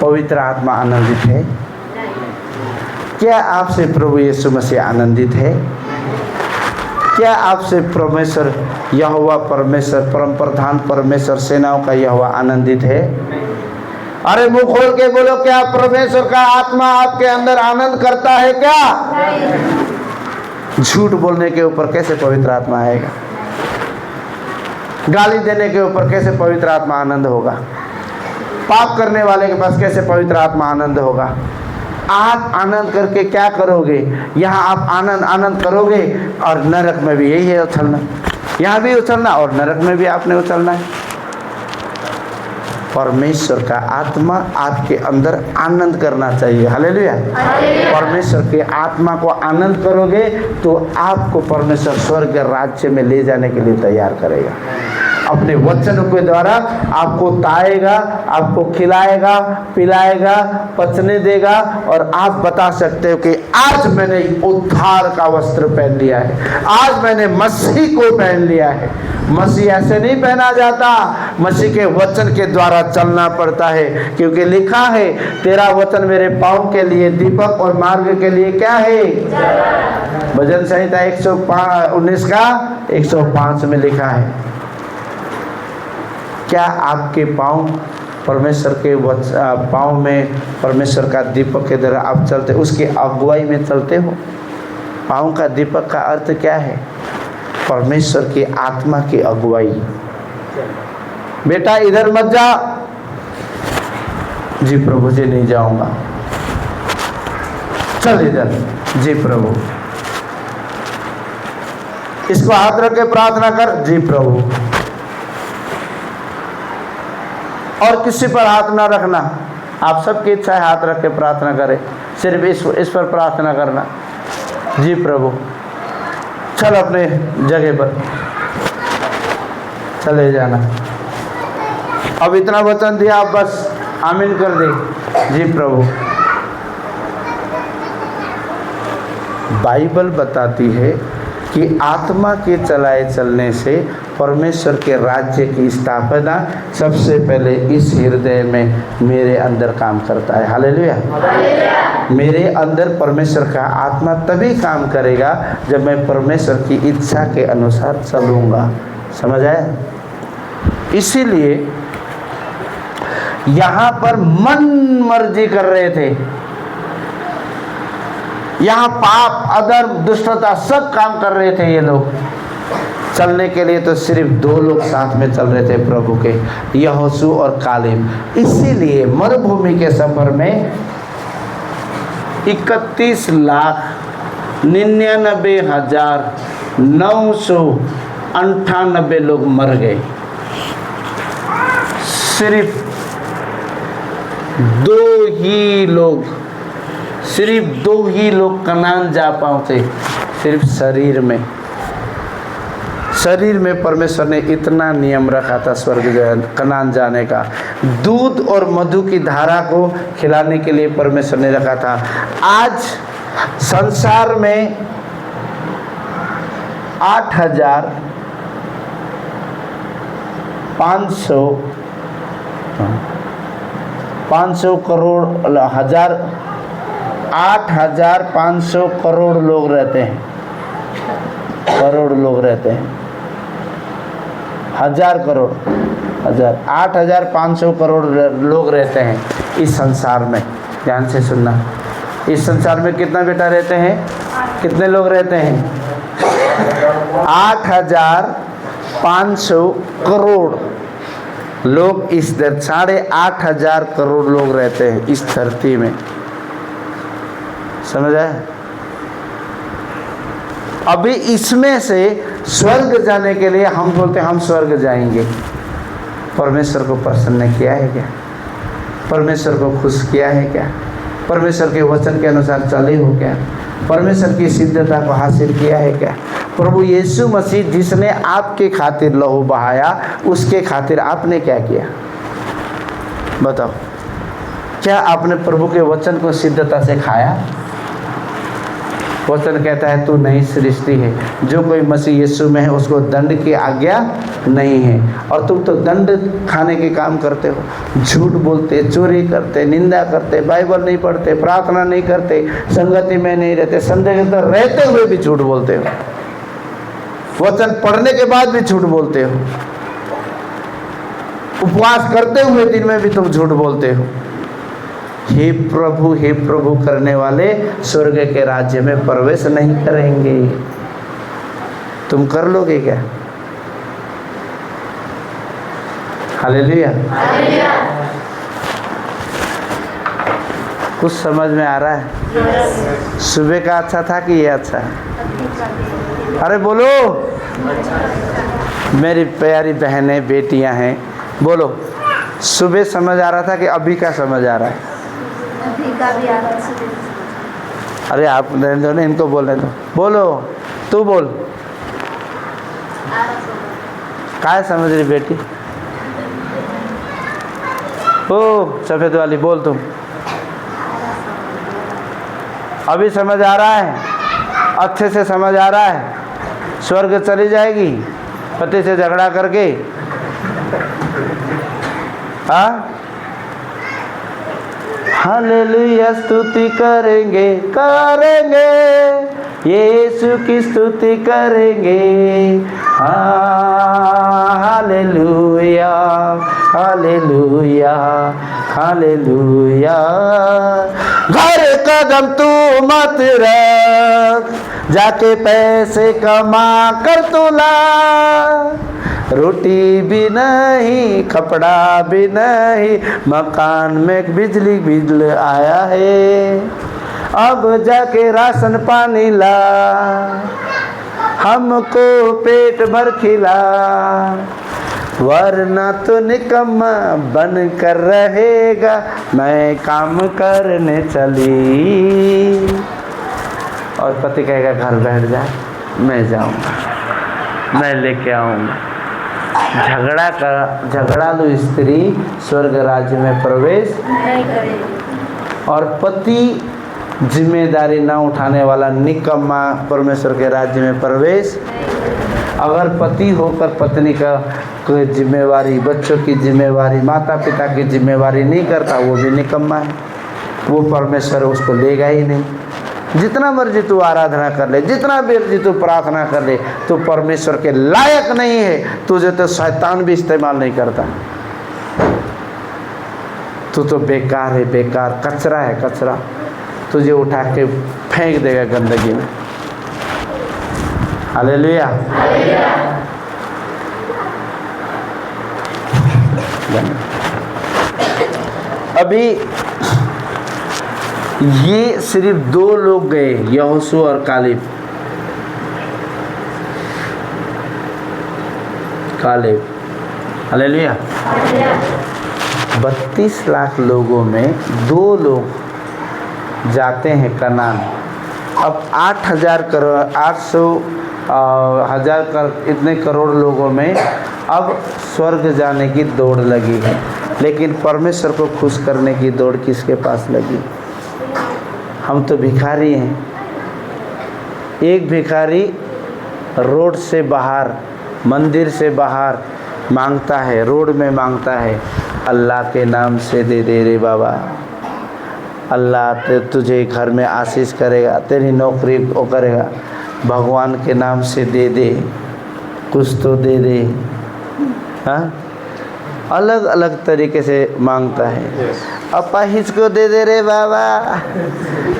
पवित्र आत्मा आनंदित है? क्या आपसे प्रभु यीशु मसीह आनंदित है? क्या आपसे परमेश्वर यहोवा परमेश्वर परम प्रधान परमेश्वर सेनाओं का यहोवा आनंदित है? अरे मुंह खोल के बोलो, क्या परमेश्वर का आत्मा आपके अंदर आनंद करता है क्या? झूठ बोलने के ऊपर कैसे पवित्र आत्मा आएगा? गाली देने के ऊपर कैसे पवित्र आत्मा आनंद होगा? पाप करने वाले के पास कैसे पवित्र आत्मा आनंद होगा? आप आनंद करके क्या करोगे? यहाँ आप आनंद करोगे और नरक में भी यही है उछलना, यहाँ भी उछलना और नरक में भी आपने उछलना है। परमेश्वर का आत्मा आपके अंदर आनंद करना चाहिए। हालेलुया। परमेश्वर के आत्मा को आनंद करोगे तो आपको परमेश्वर स्वर्ग के राज्य में ले जाने के लिए तैयार करेगा। अपने वचनों के द्वारा आपको ताएगा, आपको खिलाएगा, पिलाएगा, पचने देगा और आप बता सकते हो कि आज मैंने उद्धार का वस्त्र पहन लिया है, आज मैंने मसीह को पहन लिया है। मसीह ऐसे नहीं पहना जाता, मसीह के वचन के द्वारा चलना पड़ता है, क्योंकि लिखा है तेरा वचन मेरे पाँव के लिए दीपक और मार्ग के लिए क्या है? भजन संहिता 119 का 105 में लिखा है। क्या आपके पाँव परमेश्वर के पाँव में परमेश्वर का दीपक के द्वारा आप चलते, उसकी अगुवाई में चलते हो? पाँव का दीपक का अर्थ क्या है? परमेश्वर की आत्मा की अगुवाई। बेटा इधर मत जा, जी प्रभु जी नहीं जाऊंगा। चल इधर, जी प्रभु। इसको हाथ रख के प्रार्थना कर, जी प्रभु। और किसी पर हाथ ना रखना, आप सबकी इच्छा है हाथ रख के प्रार्थना करें, सिर्फ इस पर प्रार्थना करना, जी प्रभु। चल अपने जगह पर चले जाना। अब इतना वचन दिया, आप बस आमीन कर दे, जी प्रभु। बाइबल बताती है कि आत्मा के चलाए चलने से परमेश्वर के राज्य की स्थापना सबसे पहले इस हृदय में मेरे अंदर काम करता है। हालेलुया। मेरे अंदर परमेश्वर का आत्मा तभी काम करेगा जब मैं परमेश्वर की इच्छा के अनुसार चलूँगा। समझ आया? इसीलिए यहाँ पर मन मर्जी कर रहे थे, यहाँ पाप अधर्म दुष्टता सब काम कर रहे थे ये लोग। चलने के लिए तो सिर्फ 2 लोग साथ में चल रहे थे प्रभु के, यहोशू और कालेब। इसीलिए मरुभूमि के सफर में 31,99,998 लोग मर गए। सिर्फ 2 ही लोग कनान जा पाते। सिर्फ शरीर में परमेश्वर ने इतना नियम रखा था स्वर्ग कनान जाने का। दूध और मधु की धारा को खिलाने के लिए परमेश्वर ने रखा था। आज संसार में 8,500 करोड़ लोग रहते हैं। करोड़ लोग रहते हैं, 8,500 करोड़ लोग रहते हैं इस संसार में। ध्यान से सुनना, इस संसार में कितना बेटा रहते हैं? कितने लोग रहते हैं? 8,500 करोड़ लोग इस 8,500 करोड़ लोग रहते हैं इस धरती में। समझ आया? अभी इसमें से स्वर्ग जाने के लिए हम बोलते हैं हम स्वर्ग जाएंगे। परमेश्वर को प्रसन्न किया है क्या? परमेश्वर को खुश किया है क्या? परमेश्वर के वचन के अनुसार चले हो क्या? परमेश्वर की सिद्धता को हासिल किया है क्या? प्रभु यीशु मसीह जिसने आपके खातिर लहू बहाया, उसके खातिर आपने क्या किया? बताओ, क्या आपने प्रभु के वचन को सिद्धता से खाया? वचन कहता है तू नई सृष्टि है, जो कोई मसीह यीशु में है उसको दंड की आज्ञा नहीं है। और तुम तो दंड खाने के काम करते हो, झूठ बोलते, चोरी करते, निंदा करते, बाइबल नहीं पढ़ते, प्रार्थना नहीं करते, संगति में नहीं रहते, संदेह के अंदर रहते हुए भी झूठ बोलते हो, वचन पढ़ने के बाद भी झूठ बोलते हो, उपवास करते हुए दिन में भी तुम झूठ बोलते हो। हे प्रभु करने वाले स्वर्ग के राज्य में प्रवेश नहीं करेंगे। तुम कर लोगे क्या? हालेलुया। कुछ समझ में आ रहा है? सुबह का अच्छा था कि ये अच्छा है? अरे बोलो, मेरी प्यारी बहनें बेटियां हैं, बोलो। सुबह समझ आ रहा था कि अभी का समझ आ रहा है? अभी का भी आ रहा है। अरे आप दो ने, इनको बोलने दो। बोलो, तू बोल। काय समझ रही बेटी? ओ सफेद वाली, बोल तुम। अभी समझ आ रहा है? अच्छे से समझ आ रहा है? स्वर्ग चली जाएगी पति से झगड़ा करके? हाँ, हालेलुया स्तुति करेंगे करेंगे, यीशु की स्तुति करेंगे। Hallelujah hallelujah hallelujah. घर कदम तू मत रख, जाके पैसे कमा कर तू ला, रोटी भी नहीं, कपड़ा भी नहीं, मकान में बिजली बिल आया है, अब जाके राशन पानी ला, हमको पेट भर खिला, वरना तो निकम्मा बन कर रहेगा, मैं काम करने चली। और पति कहेगा घर बैठ जा, मैं जाऊंगा, मैं लेके आऊंगा। झगड़ालू स्त्री स्वर्ग राज्य में प्रवेश नहीं करेगी। और पति जिम्मेदारी ना उठाने वाला निकम्मा परमेश्वर के राज्य में प्रवेश। अगर पति होकर पत्नी का कोई जिम्मेवारी, बच्चों की जिम्मेवारी, माता पिता की जिम्मेवारी नहीं करता, वो भी निकम्मा है, वो परमेश्वर उसको लेगा ही नहीं। जितना मर्जी तू आराधना कर ले, जितना मर्जी तू प्रार्थना कर ले, तू परमेश्वर के लायक नहीं है। तुझे तो शैतान भी इस्तेमाल नहीं करता, तू तो बेकार है, बेकार कचरा है, कचरा। तुझे उठा के फेंक देगा गंदगी में। हालेलुया। अभी ये सिर्फ दो लोग गए, यहोशू और कालेब। 32 लाख लोगों में 2 लोग जाते हैं कनान। अब 8,000 करोड़ 800 हजार इतने करोड़ लोगों में अब स्वर्ग जाने की दौड़ लगी है, लेकिन परमेश्वर को खुश करने की दौड़ किसके पास लगी? हम तो भिखारी हैं। एक भिखारी रोड से बाहर, मंदिर से बाहर मांगता है, रोड में मांगता है, अल्लाह के नाम से दे दे रे बाबा, अल्लाह तुझे घर में आशीष करेगा, तेरी नौकरी वो करेगा, भगवान के नाम से दे दे, कुछ तो दे दे। हाँ, अलग अलग तरीके से मांगता है। अपा हिचको दे दे रे बाबा,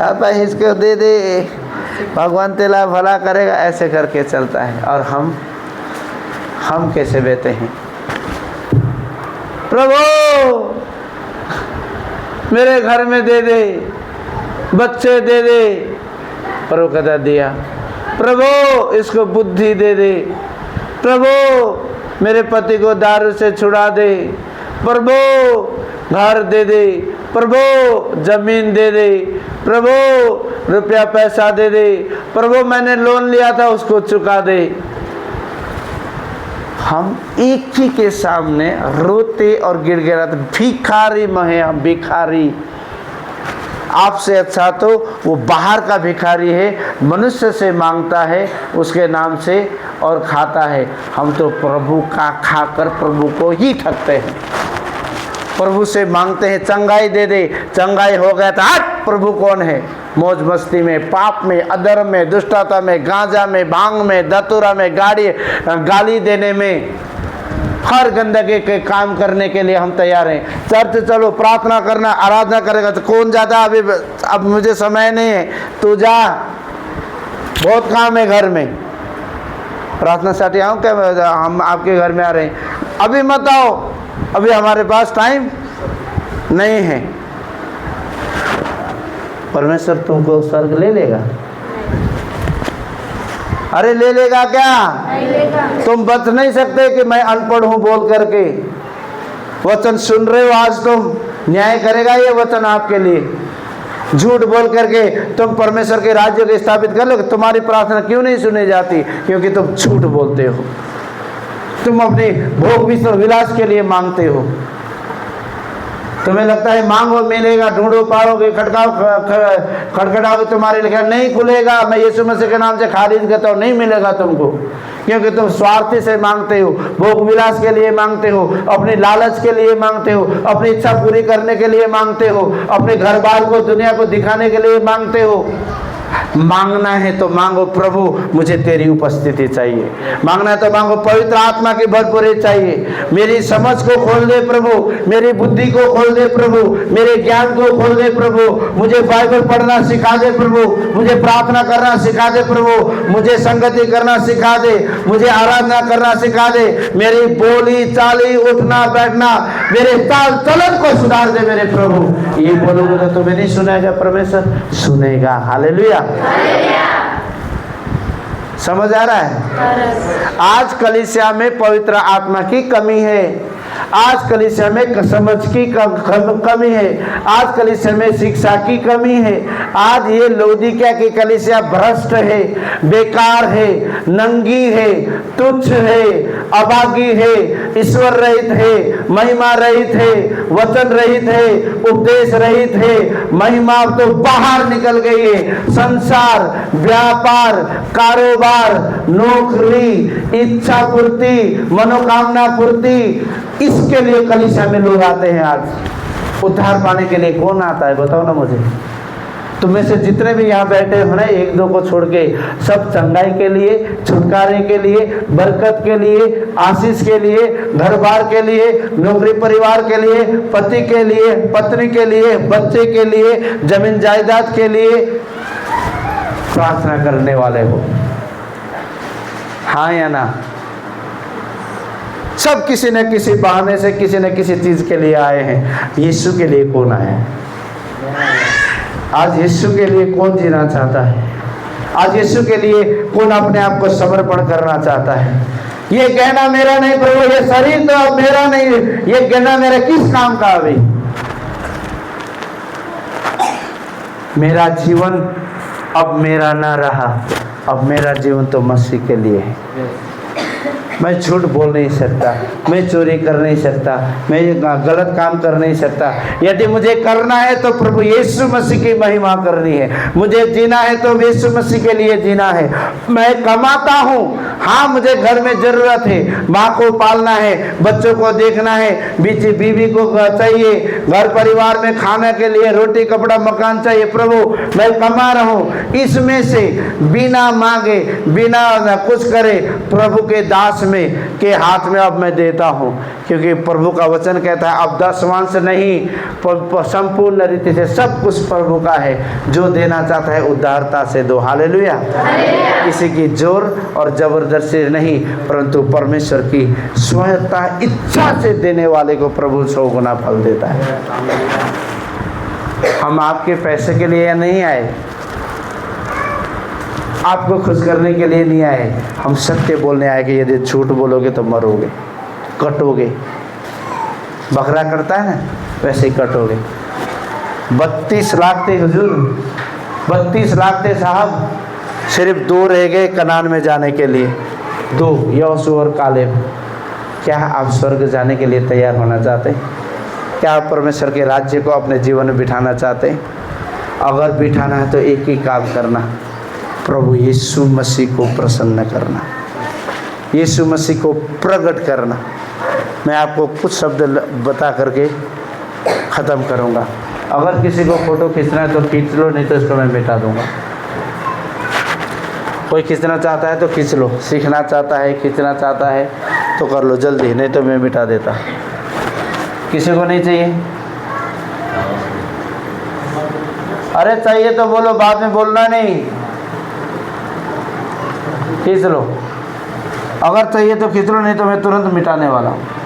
अपा हिचको दे दे, भगवान तेरा भला करेगा, ऐसे करके चलता है। और हम कैसे बेहते हैं? प्रभु मेरे घर में दे दे, बच्चे दे दे। प्रभु कहता दिया। प्रभु इसको बुद्धि दे दे। प्रभु मेरे पति को दारू से छुड़ा दे। प्रभु घर दे दे। प्रभु जमीन दे दे। प्रभु रुपया पैसा दे दे। प्रभु मैंने लोन लिया था उसको चुका दे। हम एक ही के सामने रोते और गिड़गिड़ाते, भिखारी महे हम भिखारी। आपसे अच्छा तो वो बाहर का भिखारी है, मनुष्य से मांगता है उसके नाम से और खाता है। हम तो प्रभु का खाकर प्रभु को ही ठगते हैं। प्रभु से मांगते हैं चंगाई दे दे, चंगाई हो गया तो हट, प्रभु कौन है? मौज मस्ती में, पाप में, अधर्म में, दुष्टता में, गांजा में, भांग में, दतुरा में, गाली देने में, हर गंदगी के काम करने के लिए हम तैयार हैं। चर्च चलो, प्रार्थना करना, आराधना करेगा तो कौन जाता? अब मुझे समय नहीं है, तू जा, बहुत काम है घर में। प्रार्थना साठी आऊँ क्या? हम आपके घर में आ रहे हैं, अभी मत आओ, अभी हमारे पास टाइम नहीं है। परमेश्वर तुमको स्वर्ग ले लेगा? अरे ले लेगा क्या? नहीं लेगा। तुम बच नहीं सकते कि मैं अनपढ़ हूं बोल करके। वचन सुन रहे हो, आज तुम न्याय करेगा ये वचन आपके लिए। झूठ बोल करके तुम परमेश्वर के राज्य को स्थापित कर लो। तुम्हारी प्रार्थना क्यों नहीं सुनी जाती? क्योंकि तुम झूठ बोलते हो, तुम अपने भोग विलास के लिए मांगते हो। तुम्हें लगता है मांगो मिलेगा, ढूंढो पाओगे, खटखटाओगे तुम्हारे लिए नहीं खुलेगा। मैं यीशु मसीह के नाम से खारिज करता हूँ, नहीं मिलेगा तुमको, क्योंकि तुम स्वार्थी से मांगते हो, भोग विलास के लिए मांगते हो, अपने लालच के लिए मांगते हो, अपनी इच्छा पूरी करने के लिए मांगते हो, अपने घर बार को दुनिया को दिखाने के लिए मांगते हो। मांगना है तो मांगो, प्रभु मुझे तेरी उपस्थिति चाहिए। मांगना है तो मांगो, पवित्र आत्मा की भरपूरी चाहिए। मेरी समझ को खोल दे प्रभु, मेरी बुद्धि को खोल दे प्रभु, मेरे ज्ञान को खोल दे प्रभु। मुझे बाइबल पढ़ना सिखा दे प्रभु, मुझे प्रार्थना करना सिखा दे प्रभु, मुझे संगति करना सिखा दे, मुझे आराधना करना सिखा दे। मेरी बोली चाली, उठना बैठना, मेरे ताल चलन को सुधार दे मेरे प्रभु। ये बोलोगे तो तुम्हें नहीं सुनेगा परमेश्वर? सुनेगा। हालेलुया। समझ आ रहा है? आज कलीसिया में पवित्र आत्मा की कमी है, आज कलीसिया में समझ की कमी है, आज कलीसिया में शिक्षा की कमी है। आज ये लौदीकिया की कलीसिया भ्रष्ट है, बेकार है, नंगी है, तुच्छ है, अभागी है, ईश्वर रहित है, महिमा रहित है, वचन रहित है, उपदेश रहित है। महिमा तो बाहर निकल गई है। संसार, व्यापार, कारोबार, नौकरी, इच्छा पूर्ति, मनोकामना पूर्ति, इसके लिए कलीसिया में लोग आते हैं। आज उद्धार पाने के लिए कौन आता है बताओ ना मुझे? तुम में से जितने भी यहाँ बैठे हो ना, एक दो को छोड़ के सब चंगाई के लिए, छुटकारे के लिए, बरकत के लिए, आशीष के लिए, घर बार के लिए, नौकरी परिवार के लिए, पति के लिए, पत्नी के लिए, बच्चे के लिए, जमीन जायदाद के लिए प्रार्थना करने वाले हो। हाँ या ना? सब किसी न किसी बहाने से, किसी न किसी चीज के लिए आए हैं। यीशु के लिए कौन आया है? आज यीशु के लिए कौन जीना चाहता है? आज यीशु के लिए कौन अपने आप को समर्पण करना चाहता है? ये गहना मेरा नहीं प्रभु, ये शरीर तो अब मेरा नहीं, ये गहना मेरा किस काम का? अभी मेरा जीवन अब मेरा ना रहा, अब मेरा जीवन तो मसीह के लिए है। मैं झूठ बोल नहीं सकता, मैं चोरी कर नहीं सकता, मैं गलत काम कर नहीं सकता। यदि मुझे करना है तो प्रभु यीशु मसीह की महिमा करनी है। मुझे जीना है तो यीशु मसीह के लिए जीना है। मैं कमाता हूँ, हाँ मुझे घर में जरूरत है, माँ को पालना है, बच्चों को देखना है, बीवी को चाहिए, घर परिवार में खाने के लिए रोटी कपड़ा मकान चाहिए। प्रभु मैं कमा रहा हूँ, इसमें से बिना मांगे, बिना कुछ करे प्रभु के दास में के हाथ में अब मैं देता हूँ। क्योंकि प्रभु का वचन कहता है अब दशवांश नहीं, संपूर्ण रीति से सब कुछ प्रभु का है। जो देना चाहता है उदारता से दो। हालेलुया। किसी की जोर और जबरदस्ती नहीं, परंतु परमेश्वर की स्वयंता इच्छा से देने वाले को प्रभु 100 गुना फल देता है। हम आपके पैसे के लिए नहीं आए, आपको खुश करने के लिए नहीं आए, हम सत्य बोलने आए कि यदि झूठ बोलोगे तो मरोगे, कटोगे। बकरा कटता है ना, वैसे ही कटोगे। 32 लाख थे हुजूर, 32 लाख थे साहब, सिर्फ 2 रह गए कनान में जाने के लिए, 2, यहोशू और कालेब। क्या आप स्वर्ग जाने के लिए तैयार होना चाहते हैं? क्या आप परमेश्वर के राज्य को अपने जीवन में बिठाना चाहते हैं? अगर बिठाना है तो एक ही काम करना, प्रभु यीशु मसीह को प्रसन्न करना, यीशु मसीह को प्रकट करना। मैं आपको कुछ शब्द बता करके ख़त्म करूँगा। अगर किसी को फ़ोटो खींचना है तो खींच लो, नहीं तो इसको मैं मिटा दूँगा। कोई खींचना चाहता है तो खींच लो, सीखना चाहता है, खींचना चाहता है तो कर लो जल्दी, नहीं तो मैं मिटा देता। किसी को नहीं चाहिए? अरे चाहिए तो बोलो, बाद में बोलना नहीं। खींच लो, अगर चाहिए तो खींच लो, नहीं तो मैं तुरंत मिटाने वाला हूँ।